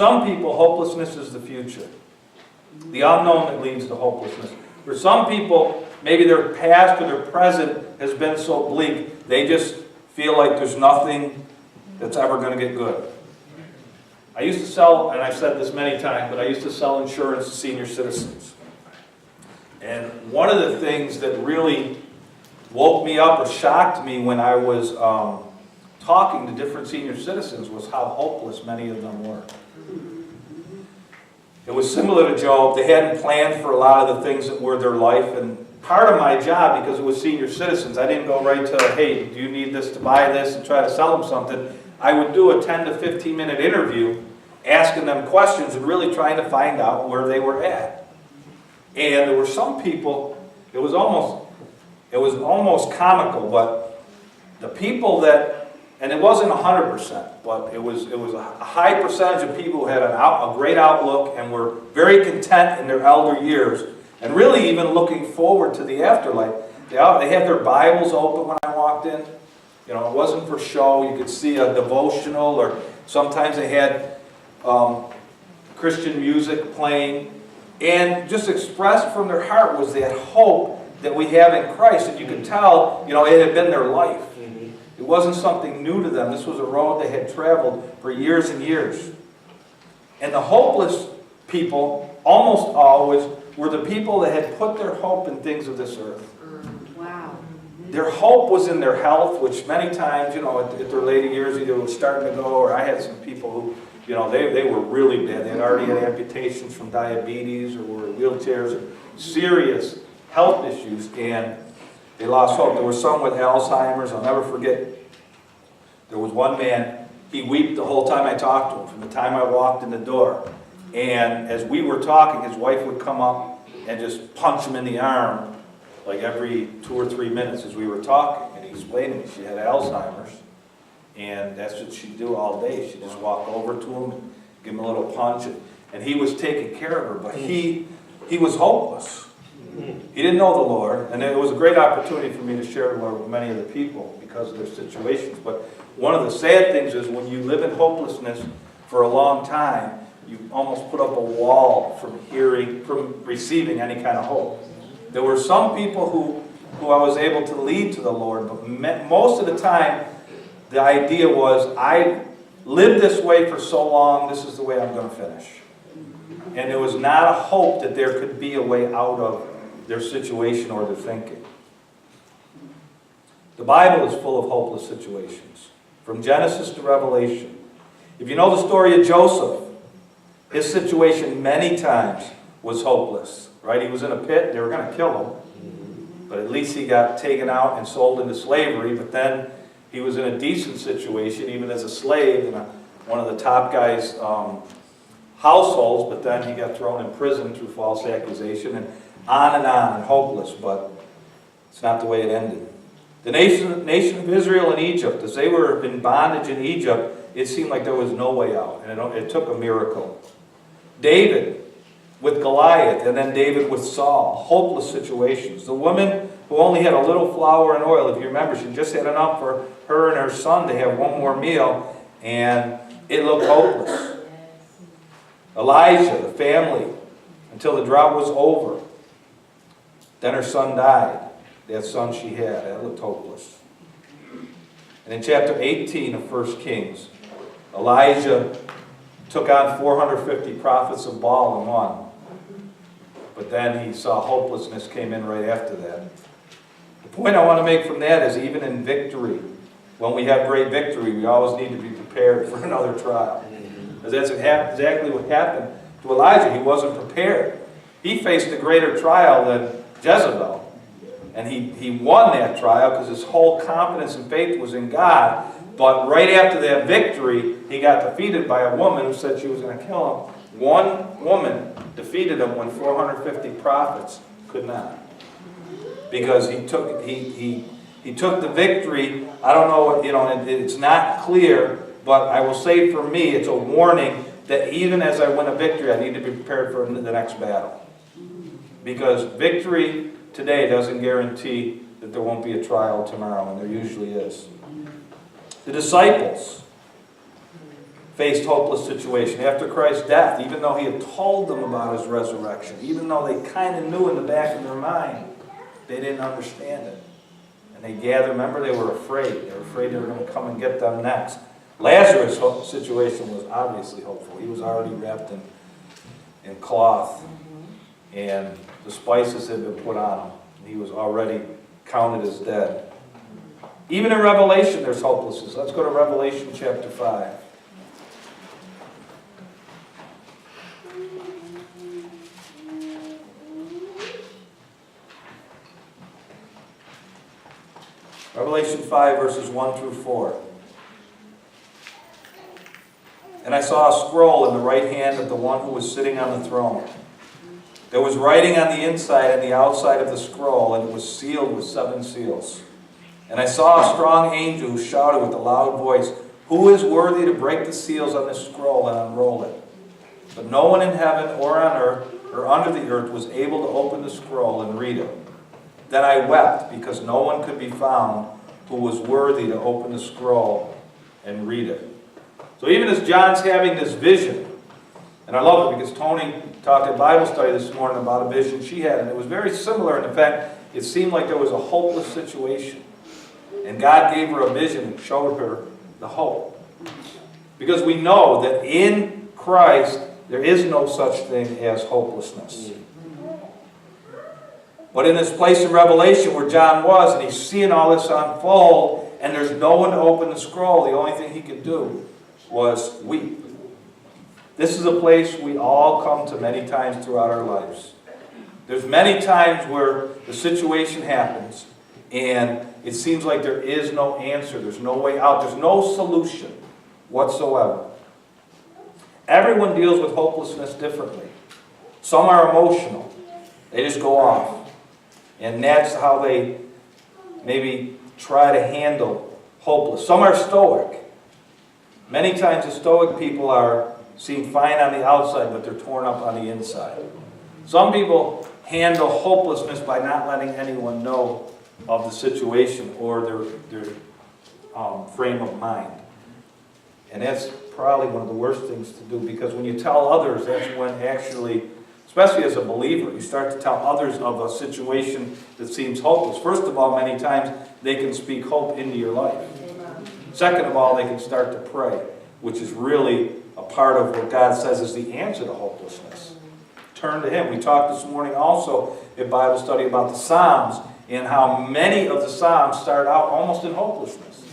some people, hopelessness is the future. The unknown that leads to hopelessness. For some people, maybe their past or their present has been so bleak, they just feel like there's nothing that's ever going to get good. I used to sell, and I've said this many times, but I used to sell insurance to senior citizens. And one of the things that really woke me up or shocked me when I was talking to different senior citizens was how hopeless many of them were. It was similar to Job. They hadn't planned for a lot of the things that were their life. And part of my job, because it was senior citizens, I didn't go right to, hey, do you need this to buy this, and try to sell them something. I would do a 10 to 15 minute interview asking them questions and really trying to find out where they were at. And there were some people, it was almost comical, but the people that, and it wasn't 100%, but it was a high percentage of people who had a great outlook and were very content in their elder years and really even looking forward to the afterlife. They had their Bibles open when I walked in. You know, it wasn't for show. You could see a devotional, or sometimes they had Christian music playing. And just expressed from their heart was that hope that we have in Christ. And you could tell, you know, it had been their life. It wasn't something new to them. This was a road they had traveled for years and years. And the hopeless people, almost always, were the people that had put their hope in things of this earth. Wow. Their hope was in their health, which many times, you know, at their later years, either it was starting to go, or I had some people who, you know, they were really bad. They had already had amputations from diabetes, or were in wheelchairs, or serious health issues, and they lost hope. There were some with Alzheimer's. I'll never forget. There was one man, he wept the whole time I talked to him, from the time I walked in the door. And as we were talking, his wife would come up and just punch him in the arm, like every 2 or 3 minutes as we were talking. And he explained to me she had Alzheimer's, and that's what she'd do all day. She'd just walk over to him and give him a little punch. And he was taking care of her, but he was hopeless. He didn't know the Lord, and it was a great opportunity for me to share the Lord with many of the people because of their situations. But one of the sad things is when you live in hopelessness for a long time, you almost put up a wall from receiving any kind of hope. There were some people who I was able to lead to the Lord, but most of the time, the idea was, I lived this way for so long, this is the way I'm going to finish. And there was not a hope that there could be a way out of their situation or their thinking. The Bible is full of hopeless situations, from Genesis to Revelation. If you know the story of Joseph, his situation many times was hopeless. Right? He was in a pit. They were going to kill him. But at least he got taken out and sold into slavery. But then he was in a decent situation, even as a slave, in one of the top guys' households. But then he got thrown in prison through false accusation, and on, and hopeless. But it's not the way it ended. The nation of Israel and Egypt, as they were in bondage in Egypt, it seemed like there was no way out. And it took a miracle. David with Goliath, and then David with Saul. Hopeless situations. The woman who only had a little flour and oil, if you remember, she just had enough for her and her son to have one more meal, and it looked hopeless. Elijah, the family, until the drought was over. Then her son died. That son she had, that looked hopeless. And in chapter 18 of 1 Kings, Elijah took on 450 prophets of Baal and won. But then he saw hopelessness came in right after that. The point I want to make from that is even in victory, when we have great victory, we always need to be prepared for another trial. Because that's exactly what happened to Elijah. He wasn't prepared. He faced a greater trial than Jezebel. And he won that trial because his whole confidence and faith was in God. But right after that victory, he got defeated by a woman who said she was going to kill him. One woman defeated him when 450 prophets could not. Because he took the victory. I don't know, it's not clear, but I will say for me, it's a warning that even as I win a victory, I need to be prepared for the next battle. Because victory today doesn't guarantee that there won't be a trial tomorrow, and there usually is. The disciples faced hopeless situation. After Christ's death, even though he had told them about his resurrection, even though they kind of knew in the back of their mind, they didn't understand it. And they gathered, remember, they were afraid. They were afraid they were going to come and get them next. Lazarus' situation was obviously hopeful. He was already wrapped in cloth, and the spices had been put on him. He was already counted as dead. Even in Revelation, there's hopelessness. Let's go to Revelation chapter 5. Revelation 5, verses 1 through 4. And I saw a scroll in the right hand of the one who was sitting on the throne. There was writing on the inside and the outside of the scroll, and it was sealed with 7 seals. And I saw a strong angel who shouted with a loud voice, "Who is worthy to break the seals on this scroll and unroll it?" But no one in heaven or on earth or under the earth was able to open the scroll and read it. Then I wept because no one could be found who was worthy to open the scroll and read it. So even as John's having this vision, and I love it because Tony talked at Bible study this morning about a vision she had, and it was very similar in the fact it seemed like there was a hopeless situation. And God gave her a vision and showed her the hope. Because we know that in Christ there is no such thing as hopelessness. But in this place in Revelation where John was, and he's seeing all this unfold, and there's no one to open the scroll, the only thing he could do was weep. This is a place we all come to many times throughout our lives. There's many times where the situation happens, and it seems like there is no answer, there's no way out, there's no solution whatsoever. Everyone deals with hopelessness differently. Some are emotional. They just go off. And that's how they maybe try to handle hopeless. Some are stoic. Many times the stoic people are seen fine on the outside, but they're torn up on the inside. Some people handle hopelessness by not letting anyone know of the situation or their frame of mind. And that's probably one of the worst things to do, because when you tell others, that's when actually, especially as a believer, you start to tell others of a situation that seems hopeless. First of all, many times they can speak hope into your life. Second of all, they can start to pray, which is really a part of what God says is the answer to hopelessness. Turn to Him. We talked this morning also in Bible study about the Psalms and how many of the Psalms start out almost in hopelessness.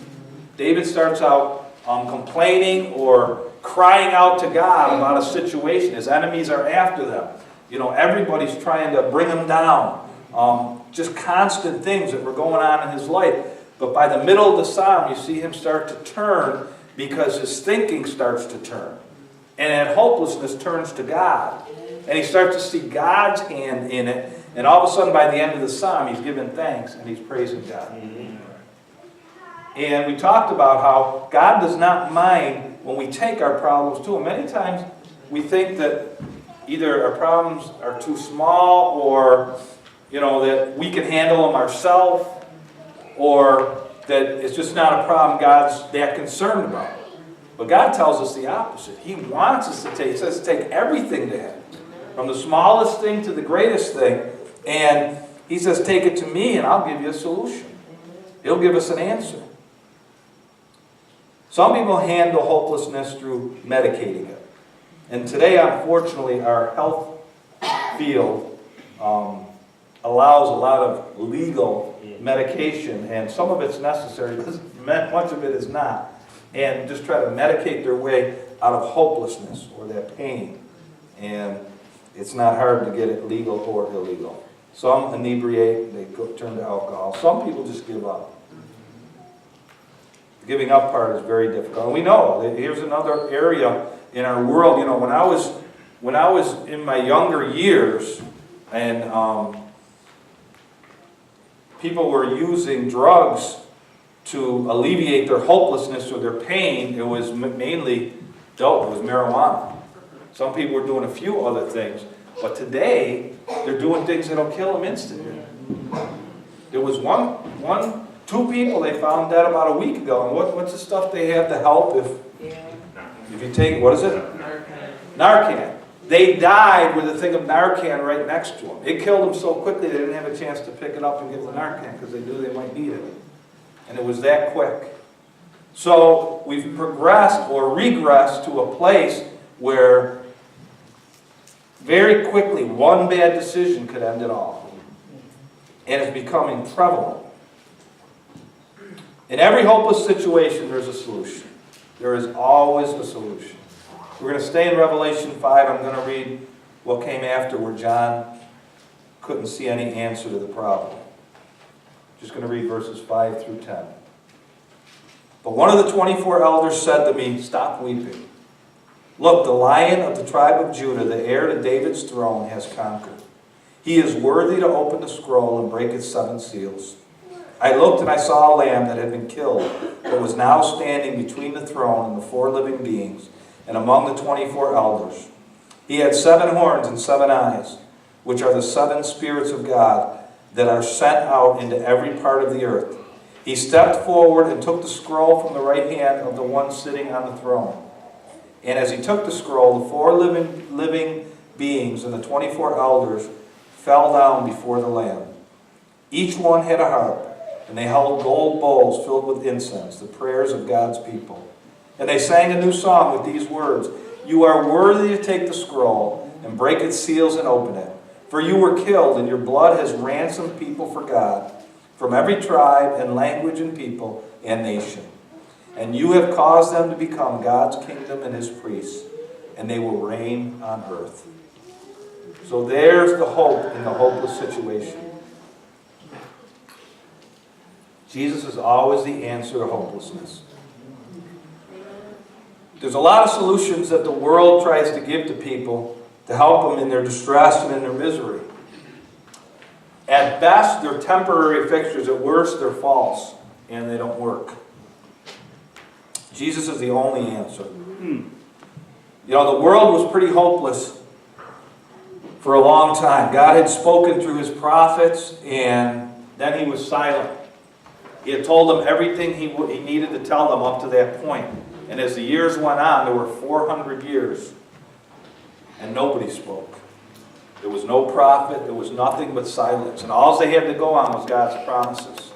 David starts out complaining or crying out to God about a situation. His enemies are after them. You know, everybody's trying to bring him down. Just constant things that were going on in his life. But by the middle of the psalm, you see him start to turn because his thinking starts to turn. And that hopelessness turns to God. And he starts to see God's hand in it. And all of a sudden, by the end of the psalm, he's giving thanks and he's praising God. And we talked about how God does not mind when we take our problems to Him. Many times we think that either our problems are too small, or that we can handle them ourselves, or that it's just not a problem God's that concerned about. But God tells us the opposite. He wants us to take, He says, take everything to Him, from the smallest thing to the greatest thing. And He says, take it to me and I'll give you a solution. He'll give us an answer. Some people handle hopelessness through medicating it. And today, unfortunately, our health field allows a lot of legal medication, and some of it's necessary, much of it is not, and just try to medicate their way out of hopelessness or that pain. And it's not hard to get it legal or illegal. Some inebriate, they turn to alcohol. Some people just give up. The giving up part is very difficult. And we know, here's another area in our world. When I was in my younger years, and people were using drugs to alleviate their hopelessness or their pain, it was mainly dope. It was marijuana. Some people were doing a few other things. But today, they're doing things that'll kill them instantly. There was two people they found dead about a week ago. And what's the stuff they have to help if If you take, what is it? Narcan. They died with a thing of Narcan right next to them. It killed them so quickly they didn't have a chance to pick it up and give the Narcan because they knew they might need it. And it was that quick. So we've progressed or regressed to a place where very quickly one bad decision could end it all. And it's becoming prevalent. In every hopeless situation, there's a solution. There is always a solution. We're going to stay in Revelation 5. I'm going to read what came after where John couldn't see any answer to the problem. Just going to read verses 5 through 10. But one of the 24 elders said to me, "Stop weeping. Look, the Lion of the tribe of Judah, the heir to David's throne, has conquered. He is worthy to open the scroll and break its 7 seals." I looked and I saw a lamb that had been killed, but was now standing between the throne and the 4 living beings, and among the 24 elders. He had 7 horns and 7 eyes, which are the 7 spirits of God that are sent out into every part of the earth. He stepped forward and took the scroll from the right hand of the one sitting on the throne. And as he took the scroll, the 4 living beings and the 24 elders fell down before the Lamb. Each one had a harp, and they held gold bowls filled with incense, the prayers of God's people. And they sang a new song with these words, "You are worthy to take the scroll and break its seals and open it. For you were killed, and your blood has ransomed people for God, from every tribe and language and people and nation. And you have caused them to become God's kingdom and his priests, and they will reign on earth." So there's the hope in the hopeless situation. Jesus is always the answer to hopelessness. There's a lot of solutions that the world tries to give to people to help them in their distress and in their misery. At best, they're temporary fixtures. At worst, they're false, and they don't work. Jesus is the only answer. You know, the world was pretty hopeless for a long time. God had spoken through his prophets, and then he was silent. He had told them everything he needed to tell them up to that point. And as the years went on, there were 400 years, and nobody spoke. There was no prophet. There was nothing but silence. And all they had to go on was God's promises.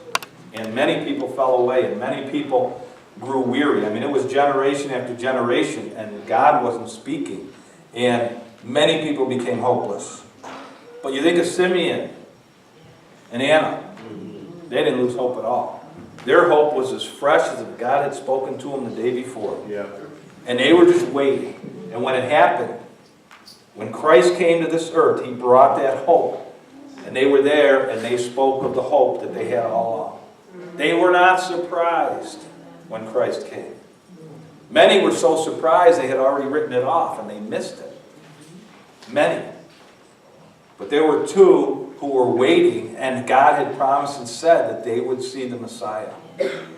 And many people fell away, and many people grew weary. I mean, it was generation after generation, and God wasn't speaking. And many people became hopeless. But you think of Simeon and Anna. They didn't lose hope at all. Their hope was as fresh as if God had spoken to them the day before. Yeah. And they were just waiting. And when it happened, when Christ came to this earth, he brought that hope. And they were there, and they spoke of the hope that they had all along. They were not surprised when Christ came. Many were so surprised they had already written it off, and they missed it. Many. But there were 2 who were waiting, and God had promised and said that they would see the Messiah,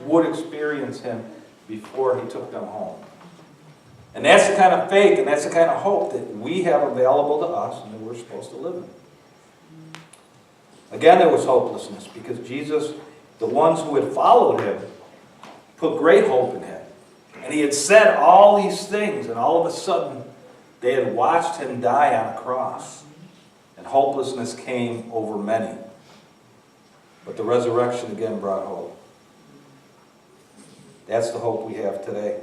would experience him before he took them home. And that's the kind of faith and that's the kind of hope that we have available to us and that we're supposed to live in. Again, there was hopelessness because Jesus, the ones who had followed him, put great hope in him. And he had said all these things, and all of a sudden, they had watched him die on a cross. And hopelessness came over many. But the resurrection again brought hope. That's the hope we have today.